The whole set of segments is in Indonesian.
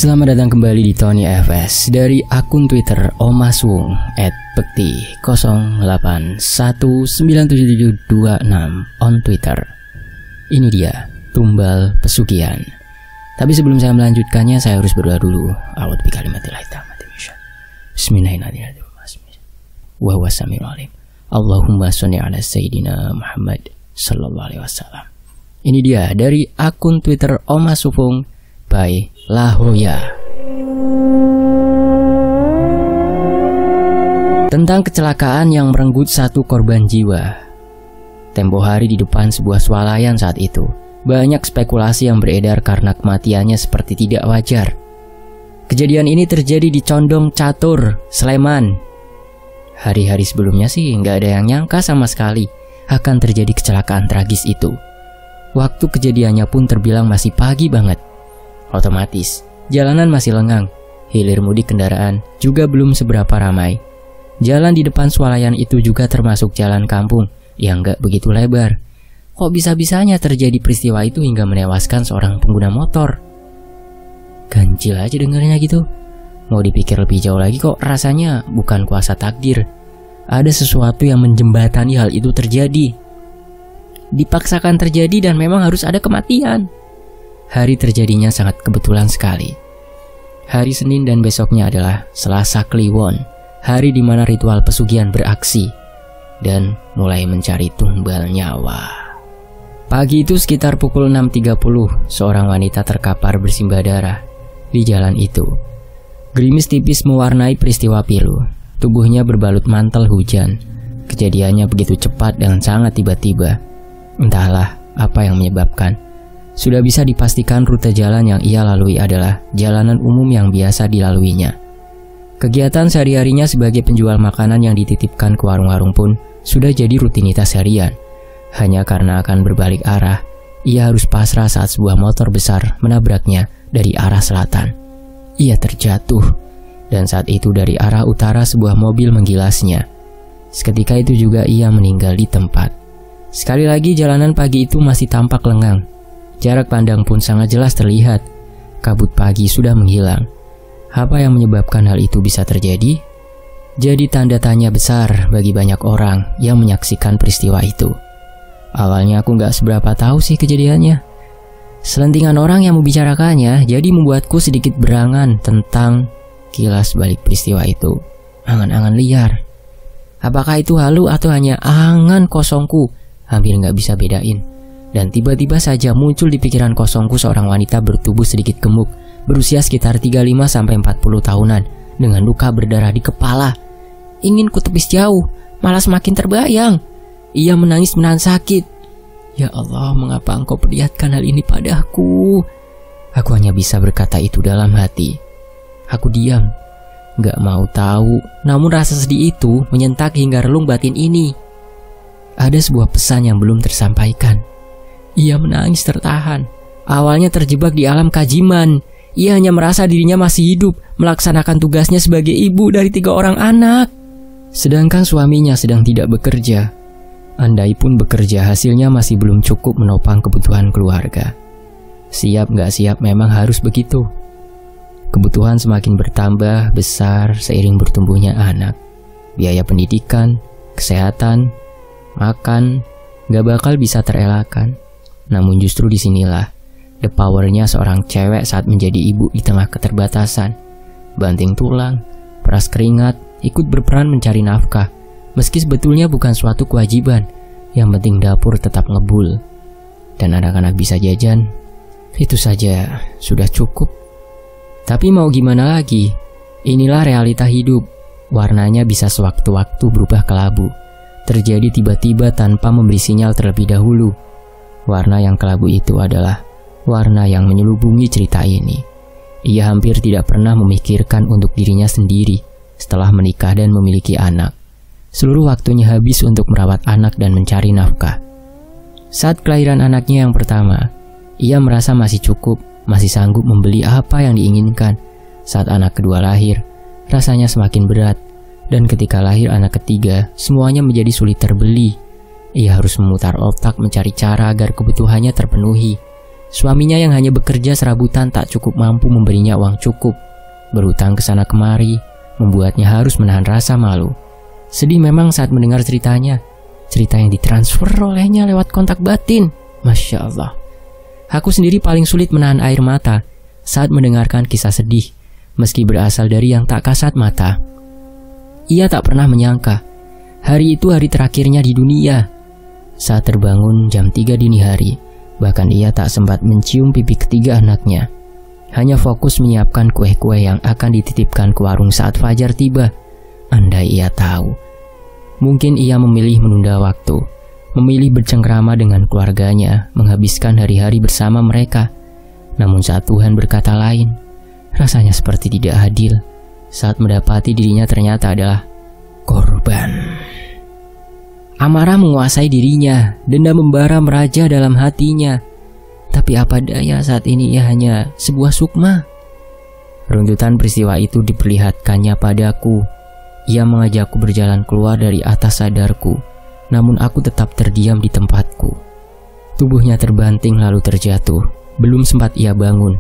Selamat datang kembali di Tony FS dari akun Twitter @bekti 08197726 on Twitter. Ini dia Tumbal Pesugihan. Tapi sebelum saya melanjutkannya, saya harus berdoa dulu. A'udzu bikalimatillahit tammati min syarri. Bismillahirrahmanirrahim. Wa huwas samiul alim. Allahumma shalli ala sayyidina Muhammad sallallahu alaihi wasallam. Ini dia dari akun Twitter Oma Sufung by Lahoya. Tentang kecelakaan yang merenggut satu korban jiwa. Tempo hari di depan sebuah swalayan saat itu, banyak spekulasi yang beredar karena kematiannya seperti tidak wajar. Kejadian ini terjadi di Condong Catur, Sleman. Hari-hari sebelumnya sih nggak ada yang nyangka sama sekali akan terjadi kecelakaan tragis itu. Waktu kejadiannya pun terbilang masih pagi banget. Otomatis, jalanan masih lengang, hilir mudik kendaraan juga belum seberapa ramai. Jalan di depan swalayan itu juga termasuk jalan kampung yang gak begitu lebar. Kok bisa-bisanya terjadi peristiwa itu hingga menewaskan seorang pengguna motor? Ganjil aja dengernya gitu. Mau dipikir lebih jauh lagi kok rasanya bukan kuasa takdir. Ada sesuatu yang menjembatani hal itu terjadi. Dipaksakan terjadi dan memang harus ada kematian. Hari terjadinya sangat kebetulan sekali. Hari Senin dan besoknya adalah Selasa Kliwon, hari di mana ritual pesugihan beraksi dan mulai mencari tumbal nyawa. Pagi itu sekitar pukul 6.30, seorang wanita terkapar bersimbah darah di jalan itu. Gerimis tipis mewarnai peristiwa pilu. Tubuhnya berbalut mantel hujan. Kejadiannya begitu cepat dan sangat tiba-tiba. Entahlah apa yang menyebabkan. Sudah bisa dipastikan rute jalan yang ia lalui adalah jalanan umum yang biasa dilaluinya. Kegiatan sehari-harinya sebagai penjual makanan yang dititipkan ke warung-warung pun sudah jadi rutinitas harian. Hanya karena akan berbalik arah, ia harus pasrah saat sebuah motor besar menabraknya dari arah selatan. Ia terjatuh, dan saat itu dari arah utara sebuah mobil menggilasnya. Seketika itu juga ia meninggal di tempat. Sekali lagi jalanan pagi itu masih tampak lengang. Jarak pandang pun sangat jelas terlihat. Kabut pagi sudah menghilang. Apa yang menyebabkan hal itu bisa terjadi? Jadi tanda tanya besar bagi banyak orang yang menyaksikan peristiwa itu. Awalnya aku gak seberapa tahu sih kejadiannya. Selentingan orang yang membicarakannya jadi membuatku sedikit berangan tentang kilas balik peristiwa itu. Angan-angan liar. Apakah itu halu atau hanya angan kosongku? Hampir gak bisa bedain. Dan tiba-tiba saja muncul di pikiran kosongku seorang wanita bertubuh sedikit gemuk, berusia sekitar 35-40 tahunan, dengan luka berdarah di kepala. Ingin ku tepis jauh, malah semakin terbayang. Ia menangis menahan sakit. Ya Allah, mengapa engkau perlihatkan hal ini padaku? Aku hanya bisa berkata itu dalam hati. Aku diam, gak mau tahu, namun rasa sedih itu menyentak hingga relung batin ini. Ada sebuah pesan yang belum tersampaikan. Ia menangis tertahan. Awalnya terjebak di alam kajiman. Ia hanya merasa dirinya masih hidup, melaksanakan tugasnya sebagai ibu dari 3 orang anak. Sedangkan suaminya sedang tidak bekerja. Andai pun bekerja, hasilnya masih belum cukup menopang kebutuhan keluarga. Siap gak siap memang harus begitu. Kebutuhan semakin bertambah besar seiring bertumbuhnya anak. Biaya pendidikan, kesehatan, makan, gak bakal bisa terelakkan. Namun justru disinilah the powernya seorang cewek saat menjadi ibu di tengah keterbatasan. Banting tulang, peras keringat, ikut berperan mencari nafkah. Meski sebetulnya bukan suatu kewajiban, yang penting dapur tetap ngebul. Dan anak-anak bisa jajan, itu saja sudah cukup. Tapi mau gimana lagi, inilah realita hidup. Warnanya bisa sewaktu-waktu berubah kelabu. Terjadi tiba-tiba tanpa memberi sinyal terlebih dahulu. Warna yang kelabu itu adalah warna yang menyelubungi cerita ini. Ia hampir tidak pernah memikirkan untuk dirinya sendiri setelah menikah dan memiliki anak. Seluruh waktunya habis untuk merawat anak dan mencari nafkah. Saat kelahiran anaknya yang pertama, ia merasa masih cukup, masih sanggup membeli apa yang diinginkan. Saat anak kedua lahir, rasanya semakin berat. Dan ketika lahir anak ketiga, semuanya menjadi sulit terbeli. Ia harus memutar otak mencari cara agar kebutuhannya terpenuhi. Suaminya yang hanya bekerja serabutan tak cukup mampu memberinya uang cukup. Berhutang ke sana kemari, membuatnya harus menahan rasa malu. Sedih memang saat mendengar ceritanya. Cerita yang ditransfer olehnya lewat kontak batin. Masya Allah. Aku sendiri paling sulit menahan air mata saat mendengarkan kisah sedih, meski berasal dari yang tak kasat mata. Ia tak pernah menyangka hari itu hari terakhirnya di dunia. Saat terbangun jam 3 dini hari, bahkan ia tak sempat mencium pipi ketiga anaknya. Hanya fokus menyiapkan kue-kue yang akan dititipkan ke warung saat fajar tiba. Andai ia tahu, mungkin ia memilih menunda waktu, memilih bercengkrama dengan keluarganya, menghabiskan hari-hari bersama mereka. Namun saat Tuhan berkata lain, rasanya seperti tidak adil saat mendapati dirinya ternyata adalah korban. Amarah menguasai dirinya, dendam membara meraja dalam hatinya. Tapi apa daya saat ini ia hanya sebuah sukma. Runtutan peristiwa itu diperlihatkannya padaku. Ia mengajakku berjalan keluar dari atas sadarku, namun aku tetap terdiam di tempatku. Tubuhnya terbanting lalu terjatuh. Belum sempat ia bangun,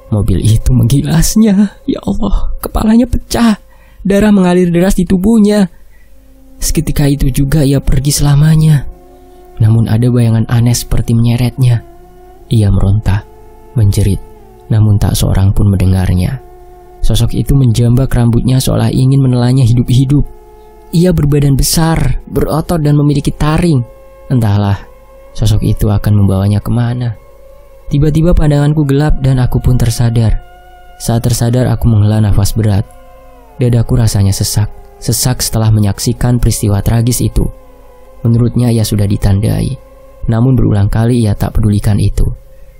mobil itu menggilasnya. Ya Allah, kepalanya pecah. Darah mengalir deras di tubuhnya. Seketika itu juga ia pergi selamanya. Namun ada bayangan aneh seperti menyeretnya. Ia meronta, menjerit, namun tak seorang pun mendengarnya. Sosok itu menjambak rambutnya seolah ingin menelannya hidup-hidup. Ia berbadan besar, berotot dan memiliki taring. Entahlah, sosok itu akan membawanya kemana. Tiba-tiba pandanganku gelap dan aku pun tersadar. Saat tersadar aku menghela nafas berat. Dadaku rasanya sesak setelah menyaksikan peristiwa tragis itu. Menurutnya ia sudah ditandai, namun berulang kali ia tak pedulikan itu.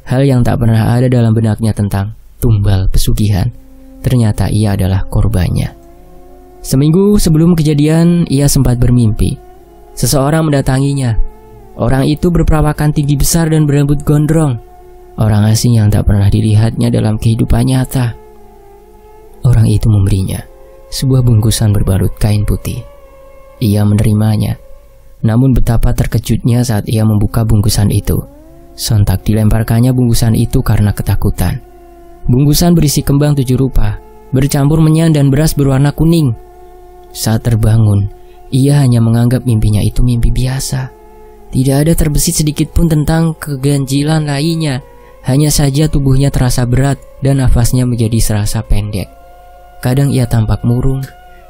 Hal yang tak pernah ada dalam benaknya tentang tumbal pesugihan, ternyata ia adalah korbannya. Seminggu sebelum kejadian, ia sempat bermimpi seseorang mendatanginya. Orang itu berperawakan tinggi besar dan berambut gondrong. Orang asing yang tak pernah dilihatnya dalam kehidupan nyata. Orang itu memberinya sebuah bungkusan berbalut kain putih. Ia menerimanya, namun betapa terkejutnya saat ia membuka bungkusan itu. Sontak dilemparkannya bungkusan itu karena ketakutan. Bungkusan berisi kembang 7 rupa, bercampur menyan dan beras berwarna kuning. Saat terbangun, ia hanya menganggap mimpinya itu mimpi biasa. Tidak ada terbesit sedikit pun tentang keganjilan lainnya. Hanya saja tubuhnya terasa berat dan nafasnya menjadi serasa pendek. Kadang ia tampak murung,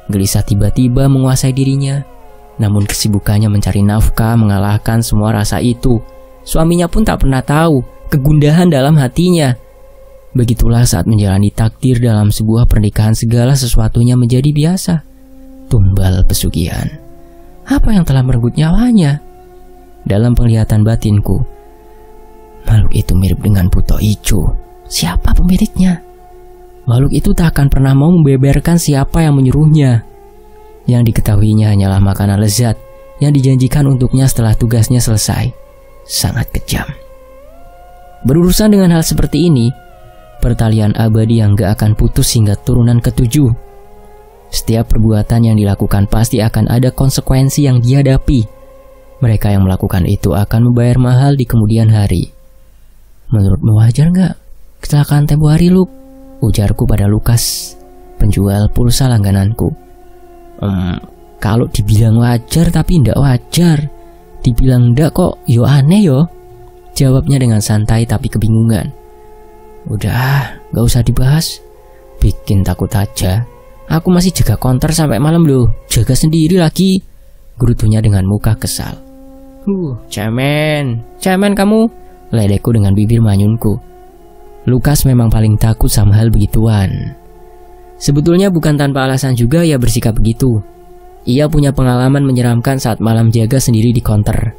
gelisah tiba-tiba menguasai dirinya. Namun kesibukannya mencari nafkah mengalahkan semua rasa itu. Suaminya pun tak pernah tahu kegundahan dalam hatinya. Begitulah saat menjalani takdir dalam sebuah pernikahan, segala sesuatunya menjadi biasa. Tumbal pesugihan. Apa yang telah merenggut nyawanya? Dalam penglihatan batinku, makhluk itu mirip dengan Buto Ijo. Siapa pemiliknya? Makhluk itu tak akan pernah mau membeberkan siapa yang menyuruhnya. Yang diketahuinya hanyalah makanan lezat yang dijanjikan untuknya setelah tugasnya selesai. Sangat kejam. Berurusan dengan hal seperti ini, pertalian abadi yang gak akan putus hingga turunan ke-7. Setiap perbuatan yang dilakukan pasti akan ada konsekuensi yang dihadapi. Mereka yang melakukan itu akan membayar mahal di kemudian hari. Menurutmu wajar gak kecelakaan tempo hari, Luke? Ujarku pada Lukas, penjual pulsa langgananku. Kalau dibilang wajar tapi ndak wajar. Dibilang ndak kok yo aneh yo. Jawabnya dengan santai tapi kebingungan. Udah, gak usah dibahas. Bikin takut aja. Aku masih jaga konter sampai malam loh. Jaga sendiri lagi. Gerutunya dengan muka kesal. Cemen kamu. Ledekku dengan bibir manyunku. Lukas memang paling takut sama hal begituan. Sebetulnya bukan tanpa alasan juga ia bersikap begitu. Ia punya pengalaman menyeramkan saat malam jaga sendiri di konter.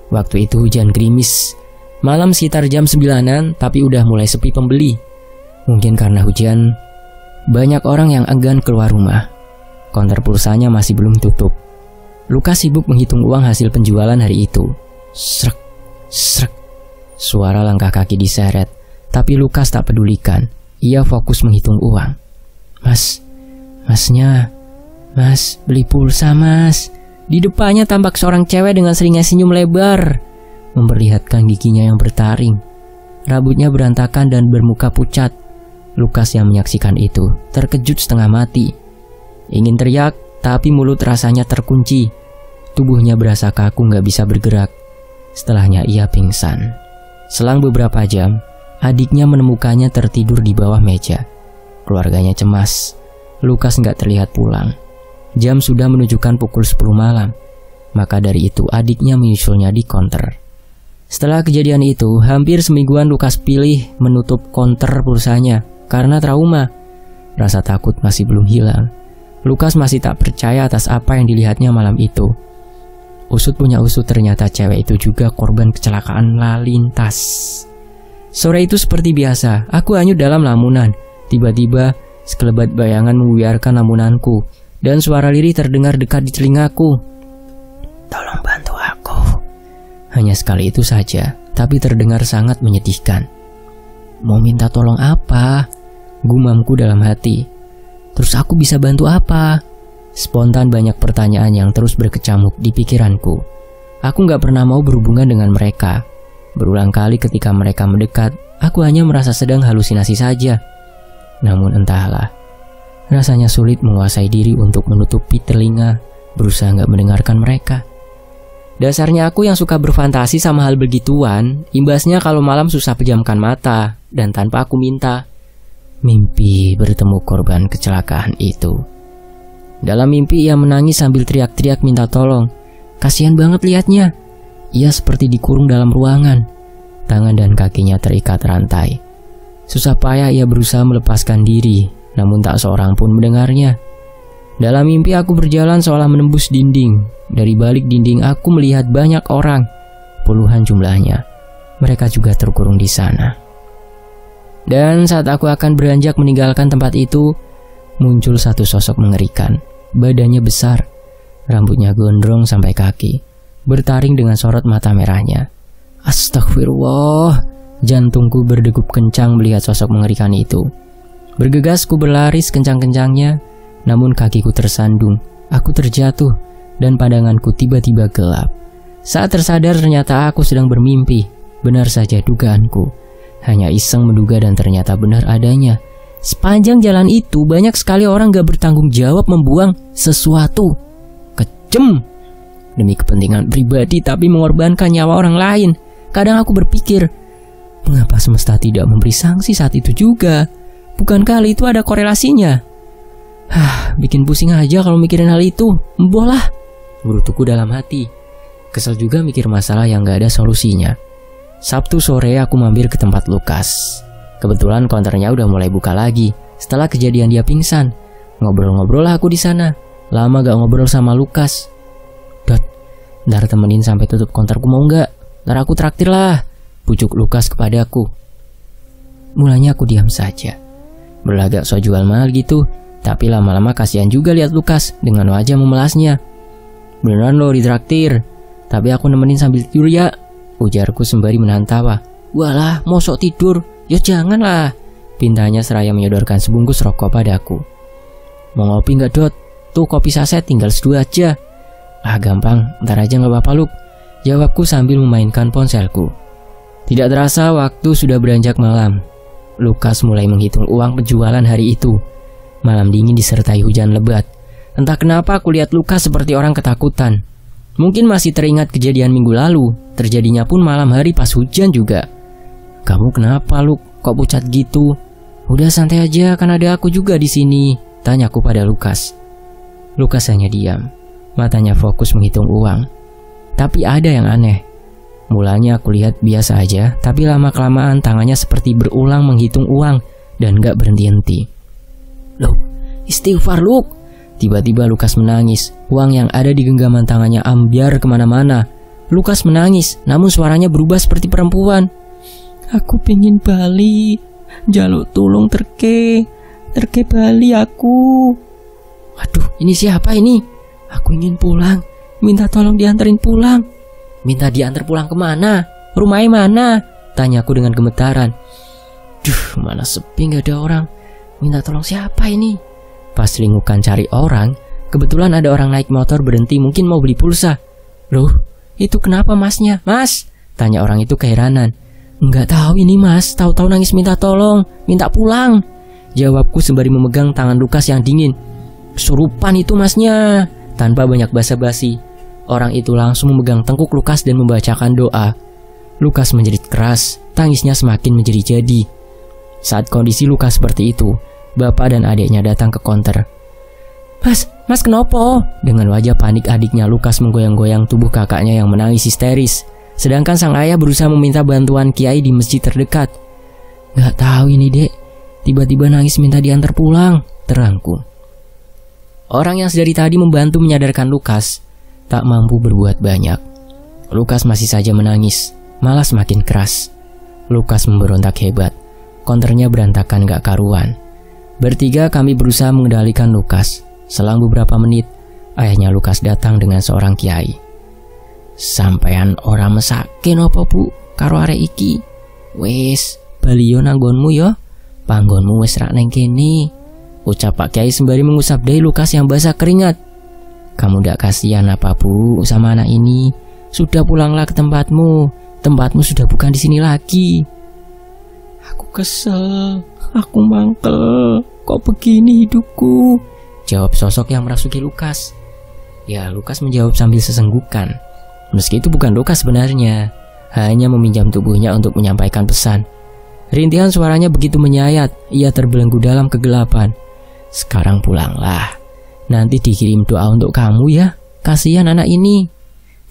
Waktu itu hujan gerimis. Malam sekitar jam 9-an, tapi udah mulai sepi pembeli. Mungkin karena hujan, banyak orang yang enggan keluar rumah. Konter pulsanya masih belum tutup. Lukas sibuk menghitung uang hasil penjualan hari itu. Srek, srek. Suara langkah kaki diseret. Tapi Lukas tak pedulikan. Ia fokus menghitung uang. Mas, beli pulsa mas. Di depannya tampak seorang cewek dengan seringnya senyum lebar, memperlihatkan giginya yang bertaring. rambutnya berantakan dan bermuka pucat. Lukas yang menyaksikan itu terkejut setengah mati. Ingin teriak, tapi mulut rasanya terkunci. Tubuhnya berasa kaku gak bisa bergerak. Setelahnya ia pingsan. Selang beberapa jam, adiknya menemukannya tertidur di bawah meja. Keluarganya cemas. Lukas gak terlihat pulang. Jam sudah menunjukkan pukul 10 malam. Maka dari itu adiknya menyusulnya di konter. Setelah kejadian itu, hampir semingguan Lukas pilih menutup konter pulsanya karena trauma. Rasa takut masih belum hilang. Lukas masih tak percaya atas apa yang dilihatnya malam itu. Usut punya usut, ternyata cewek itu juga korban kecelakaan lalu lintas. Sore itu seperti biasa, aku hanyut dalam lamunan. Tiba-tiba, sekelebat bayangan membuyarkan lamunanku, dan suara lirih terdengar dekat di telingaku. "Tolong bantu aku." Hanya sekali itu saja, tapi terdengar sangat menyedihkan. Mau minta tolong apa? Gumamku dalam hati. Terus aku bisa bantu apa? Spontan banyak pertanyaan yang terus berkecamuk di pikiranku. Aku gak pernah mau berhubungan dengan mereka. Berulang kali ketika mereka mendekat, aku hanya merasa sedang halusinasi saja. Namun entahlah, rasanya sulit menguasai diri untuk menutupi telinga, berusaha gak mendengarkan mereka. Dasarnya aku yang suka berfantasi sama hal begituan, imbasnya kalau malam susah pejamkan mata, dan tanpa aku minta. Mimpi bertemu korban kecelakaan itu. Dalam mimpi ia menangis sambil teriak-teriak minta tolong. Kasihan banget liatnya. Ia seperti dikurung dalam ruangan. Tangan dan kakinya terikat rantai. Susah payah ia berusaha melepaskan diri, namun tak seorang pun mendengarnya. Dalam mimpi aku berjalan seolah menembus dinding. Dari balik dinding aku melihat banyak orang, puluhan jumlahnya. Mereka juga terkurung di sana. Dan saat aku akan beranjak meninggalkan tempat itu, muncul satu sosok mengerikan. Badannya besar, rambutnya gondrong sampai kaki, bertaring dengan sorot mata merahnya. Astagfirullah, jantungku berdegup kencang melihat sosok mengerikan itu. Bergegas ku berlari sekencang-kencangnya, namun kakiku tersandung. Aku terjatuh, dan pandanganku tiba-tiba gelap. Saat tersadar ternyata aku sedang bermimpi. Benar saja dugaanku. Hanya iseng menduga dan ternyata benar adanya. Sepanjang jalan itu banyak sekali orang gak bertanggung jawab membuang sesuatu. Kejem. Demi kepentingan pribadi tapi mengorbankan nyawa orang lain. Kadang aku berpikir, mengapa semesta tidak memberi sanksi saat itu juga? Bukankah hal itu ada korelasinya? Bikin pusing aja kalau mikirin hal itu. Emboh lah, gerutuku dalam hati. Kesel juga mikir masalah yang gak ada solusinya. Sabtu sore aku mampir ke tempat Lukas. Kebetulan konternya udah mulai buka lagi setelah kejadian dia pingsan. Ngobrol-ngobrol lah aku di sana. Lama gak ngobrol sama Lukas. "Dot, ntar temenin sampai tutup konterku mau nggak? Ntar aku traktir lah," pucuk Lukas kepadaku. Mulanya aku diam saja, berlagak so jual mahal gitu. Tapi lama-lama kasihan juga lihat Lukas dengan wajah memelasnya. "Beneran lo ditraktir, tapi aku nemenin sambil tidur ya," ujarku sembari menahan tawa. "Walah, mosok tidur? Ya janganlah," pintanya seraya menyodorkan sebungkus rokok padaku. "Mau ngopi nggak, Dot? Tuh kopi saset tinggal seduh aja." Gampang, ntar aja nggak apa-apa, Luk," jawabku sambil memainkan ponselku. Tidak terasa waktu sudah beranjak malam. Lukas mulai menghitung uang penjualan hari itu. Malam dingin disertai hujan lebat. Entah kenapa aku lihat Lukas seperti orang ketakutan. Mungkin masih teringat kejadian minggu lalu. Terjadinya pun malam hari pas hujan juga. "Kamu kenapa, Luk? Kok pucat gitu?" "Udah santai aja, kan ada aku juga di sini," tanyaku pada Lukas. Lukas hanya diam. Matanya fokus menghitung uang. Tapi ada yang aneh. Mulanya aku lihat biasa aja, tapi lama-kelamaan tangannya seperti berulang menghitung uang dan gak berhenti-henti. "Loh, istighfar, Luk!" Tiba-tiba Lukas menangis. Uang yang ada di genggaman tangannya ambyar kemana-mana. Lukas menangis, namun suaranya berubah seperti perempuan. "Aku pengen bali, jaluk tolong terke bali aku." "Waduh, ini siapa ini? Aku ingin pulang, minta tolong dianterin pulang." "Minta diantar pulang kemana? Rumahnya mana?" tanyaku dengan gemetaran. "Duh, mana sepi gak ada orang. Minta tolong siapa ini?" Pas lingukan cari orang, kebetulan ada orang naik motor berhenti, mungkin mau beli pulsa. "Loh, itu kenapa masnya?" "Mas," tanya orang itu keheranan. Enggak tahu ini mas, tahu-tahu nangis minta tolong, minta pulang, jawabku sembari memegang tangan Lukas yang dingin. Kesurupan itu masnya. Tanpa banyak basa-basi, orang itu langsung memegang tengkuk Lukas dan membacakan doa. Lukas menjerit keras, tangisnya semakin menjadi-jadi. Saat kondisi Lukas seperti itu, bapak dan adiknya datang ke konter. Mas kenapa? Dengan wajah panik adiknya Lukas menggoyang-goyang tubuh kakaknya yang menangis histeris. Sedangkan sang ayah berusaha meminta bantuan kiai di masjid terdekat. Gak tahu ini dek, tiba-tiba nangis minta diantar pulang, terangku. Orang yang sedari tadi membantu menyadarkan Lukas tak mampu berbuat banyak. Lukas masih saja menangis, malah semakin keras. Lukas memberontak hebat, konternya berantakan gak karuan. Bertiga kami berusaha mengendalikan Lukas. Selang beberapa menit, ayahnya Lukas datang dengan seorang kiai. Sampean ora mesake napa bu karo arek iki? Wis, baliyo nanggonmu yo. Panggonmu wis rak neng kene, ucap Pak Kiai sembari mengusap dahi Lukas yang basah keringat. Kamu ndak kasihan apa bu sama anak ini? Sudah pulanglah ke tempatmu. Tempatmu sudah bukan di sini lagi. Aku kesel, aku mangkel. Kok begini hidupku? Jawab sosok yang merasuki Lukas. Ya, Lukas menjawab sambil sesenggukan. Meski itu bukan Lukas sebenarnya, hanya meminjam tubuhnya untuk menyampaikan pesan. Rintihan suaranya begitu menyayat, ia terbelenggu dalam kegelapan. Sekarang pulanglah, nanti dikirim doa untuk kamu ya. Kasihan anak ini.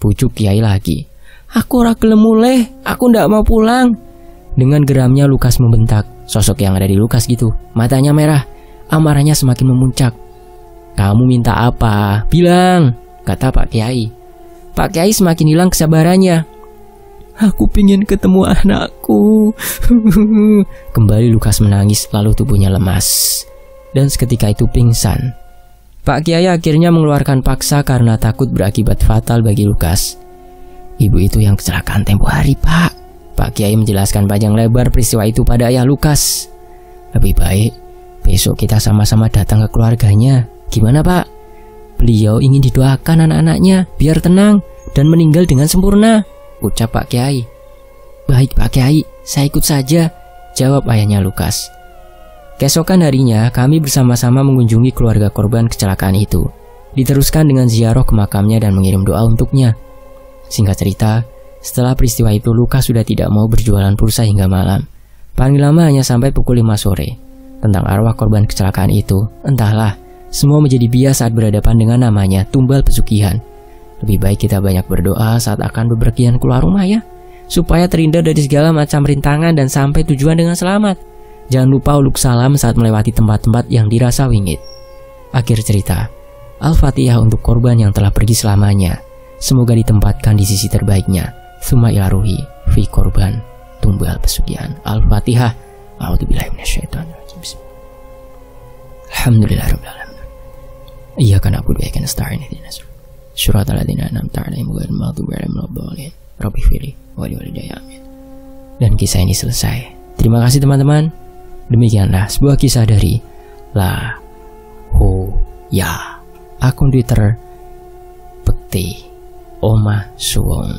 Pucuk kiai lagi. Aku ora gelem muleh, aku ndak mau pulang. Dengan geramnya Lukas membentak. Sosok yang ada di Lukas gitu, matanya merah, amarahnya semakin memuncak. Kamu minta apa? Bilang, kata Pak Kiai. Pak Kiai semakin hilang kesabarannya. Aku pingin ketemu anakku. Kembali Lukas menangis, lalu tubuhnya lemas. Dan seketika itu pingsan. Pak Kiai akhirnya mengeluarkan paksa karena takut berakibat fatal bagi Lukas. Ibu itu yang kecelakaan tempo hari, Pak. Pak Kiai menjelaskan panjang lebar peristiwa itu pada ayah Lukas. Lebih baik besok kita sama-sama datang ke keluarganya. Gimana Pak? Beliau ingin didoakan anak-anaknya biar tenang dan meninggal dengan sempurna, ucap Pak Kiai. Baik Pak Kiai, saya ikut saja, jawab ayahnya Lukas. Keesokan harinya kami bersama-sama mengunjungi keluarga korban kecelakaan itu. Diteruskan dengan ziarah ke makamnya dan mengirim doa untuknya. Singkat cerita, setelah peristiwa itu Lukas sudah tidak mau berjualan pulsa hingga malam. Paling lama hanya sampai pukul 5 sore. Tentang arwah korban kecelakaan itu, entahlah, semua menjadi bias saat berhadapan dengan namanya tumbal pesugihan. Lebih baik kita banyak berdoa saat akan bepergian keluar rumah ya, supaya terhindar dari segala macam rintangan dan sampai tujuan dengan selamat. Jangan lupa uluk salam saat melewati tempat-tempat yang dirasa wingit. Akhir cerita, Al-Fatihah untuk korban yang telah pergi selamanya. Semoga ditempatkan di sisi terbaiknya. Tsumma ila ruhi fi korban tumbal pesugihan. Al-Fatihah. A'udzubillahi minasyaitonirrajim. Alhamdulillahirabbil alamin. Iyyaka na'budu wa iyyaka nasta'in ihdinas siratal ladzina an'amta 'alaihim ghairil maghdubi 'alaihim waladdallin. Rabbi firli wa li walidayya amin. Dan kisah ini selesai. Terima kasih teman-teman. Demikianlah sebuah kisah dari La Ho Ya, akun Twitter Bekti Oma Suwong.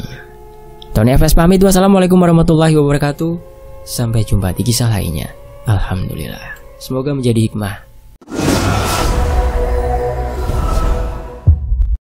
Tony FS pamit. Wassalamualaikum warahmatullahi wabarakatuh. Sampai jumpa di kisah lainnya. Alhamdulillah. Semoga menjadi hikmah